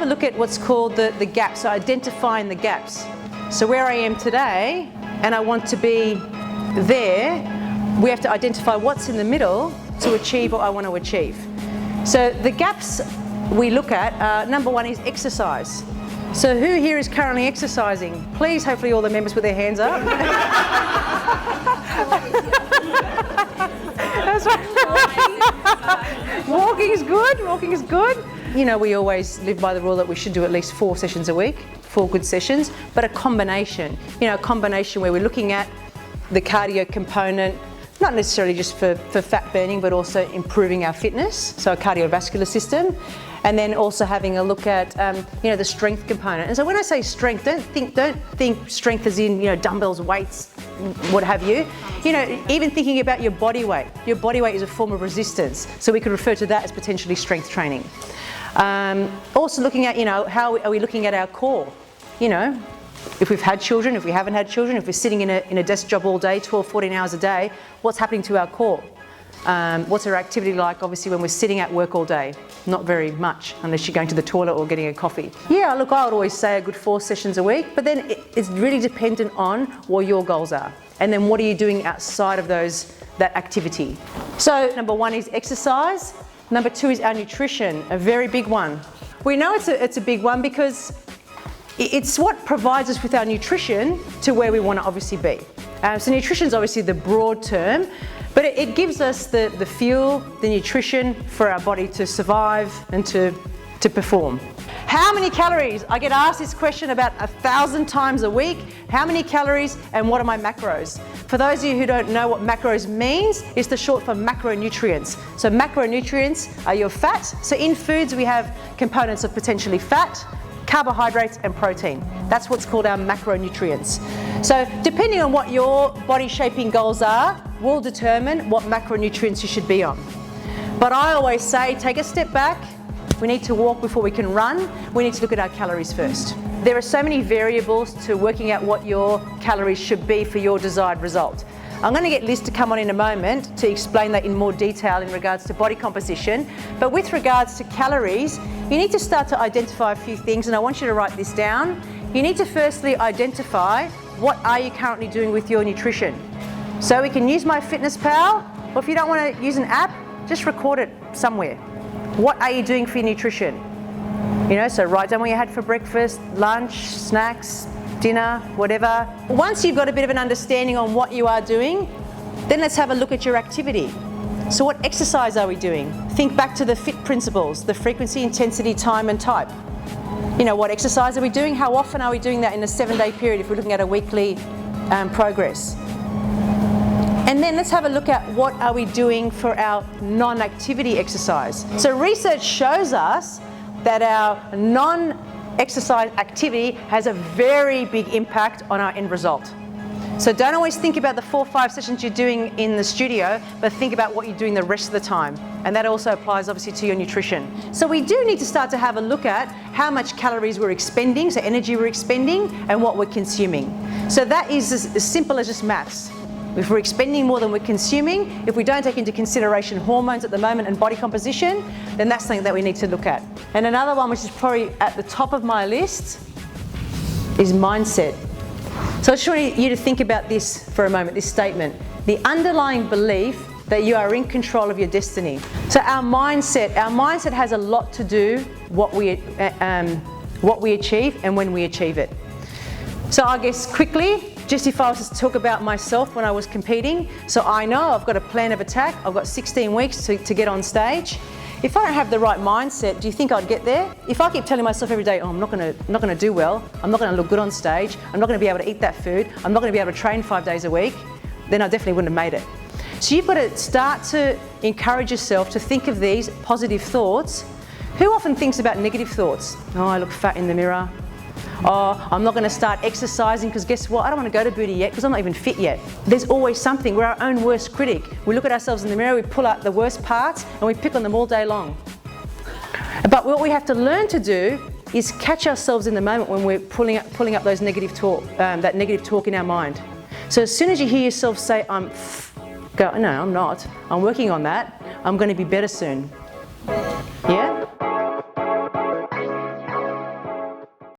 look at what's called the gaps, so identifying the gaps. So where I am today, and I want to be there, we have to identify what's in the middle to achieve what I want to achieve. So the gaps we look at, number one is exercise. So who here is currently exercising? Please, hopefully all the members with their hands up. That's right. Walking is good, walking is good. You know, we always live by the rule that we should do at least 4 sessions a week, 4 good sessions, but a combination. You know, a combination where we're looking at the cardio component, not necessarily just for fat burning, but also improving our fitness, so a cardiovascular system, and then also having a look at you know, the strength component. And so when I say strength, don't think strength as in, you know, dumbbells, weights, what have you. You know, even thinking about your body weight. Your body weight is a form of resistance, so we could refer to that as potentially strength training. Also looking at, you know, how are we looking at our core? You know, if we've had children, if we haven't had children, if we're sitting in a desk job all day, 12, 14 hours a day, what's happening to our core? What's our activity like, obviously, when we're sitting at work all day? Not very much, unless you're going to the toilet or getting a coffee. Yeah, look, I would always say a good 4 sessions a week, but then it's really dependent on what your goals are. And then what are you doing outside of that activity? So number 1 is exercise. Number 2 is our nutrition, a very big one. We know it's a big one because it's what provides us with our nutrition to where we want to obviously be. So nutrition is obviously the broad term, but it gives us the fuel, the nutrition for our body to survive and to perform. How many calories? I get asked this question about 1,000 times a week. How many calories and what are my macros? For those of you who don't know what macros means, it's the short for macronutrients. So macronutrients are your fat. So in foods we have components of potentially fat, carbohydrates and protein. That's what's called our macronutrients. So depending on what your body shaping goals are, will determine what macronutrients you should be on. But I always say, take a step back. We need to walk before we can run. We need to look at our calories first. There are so many variables to working out what your calories should be for your desired result. I'm going to get Liz to come on in a moment to explain that in more detail in regards to body composition. But with regards to calories, you need to start to identify a few things, and I want you to write this down. You need to firstly identify what are you currently doing with your nutrition. So we can use MyFitnessPal, or if you don't want to use an app, just record it somewhere. What are you doing for your nutrition? You know, so write down what you had for breakfast, lunch, snacks, dinner, whatever. Once you've got a bit of an understanding on what you are doing, then let's have a look at your activity. So what exercise are we doing? Think back to the FIT principles, the frequency, intensity, time and type. You know, what exercise are we doing? How often are we doing that in a 7-day period if we're looking at a weekly progress? And then let's have a look at what are we doing for our non-activity exercise. So research shows us that our non-exercise activity has a very big impact on our end result. So don't always think about the 4 or 5 sessions you're doing in the studio, but think about what you're doing the rest of the time. And that also applies obviously to your nutrition. So we do need to start to have a look at how much calories we're expending, so energy we're expending, and what we're consuming. So that is as simple as just maths. If we're expending more than we're consuming, if we don't take into consideration hormones at the moment and body composition, then that's something that we need to look at. And another one, which is probably at the top of my list, is mindset. So I just want you to think about this for a moment, this statement. The underlying belief that you are in control of your destiny. So our mindset has a lot to do what we achieve and when we achieve it. So I guess quickly, just if I was to talk about myself when I was competing, so I know I've got a plan of attack, I've got 16 weeks to get on stage. If I don't have the right mindset, do you think I'd get there? If I keep telling myself every day, oh, I'm not going to do well, I'm not going to look good on stage, I'm not going to be able to eat that food, I'm not going to be able to train 5 days a week, then I definitely wouldn't have made it. So you've got to start to encourage yourself to think of these positive thoughts. Who often thinks about negative thoughts? Oh, I look fat in the mirror. Oh, I'm not going to start exercising because guess what? I don't want to go to booty yet because I'm not even fit yet. There's always something. We're our own worst critic. We look at ourselves in the mirror, we pull out the worst parts and we pick on them all day long. But what we have to learn to do is catch ourselves in the moment when we're pulling up those negative talk, that negative talk in our mind. So as soon as you hear yourself say, go, no, I'm not. I'm working on that. I'm going to be better soon.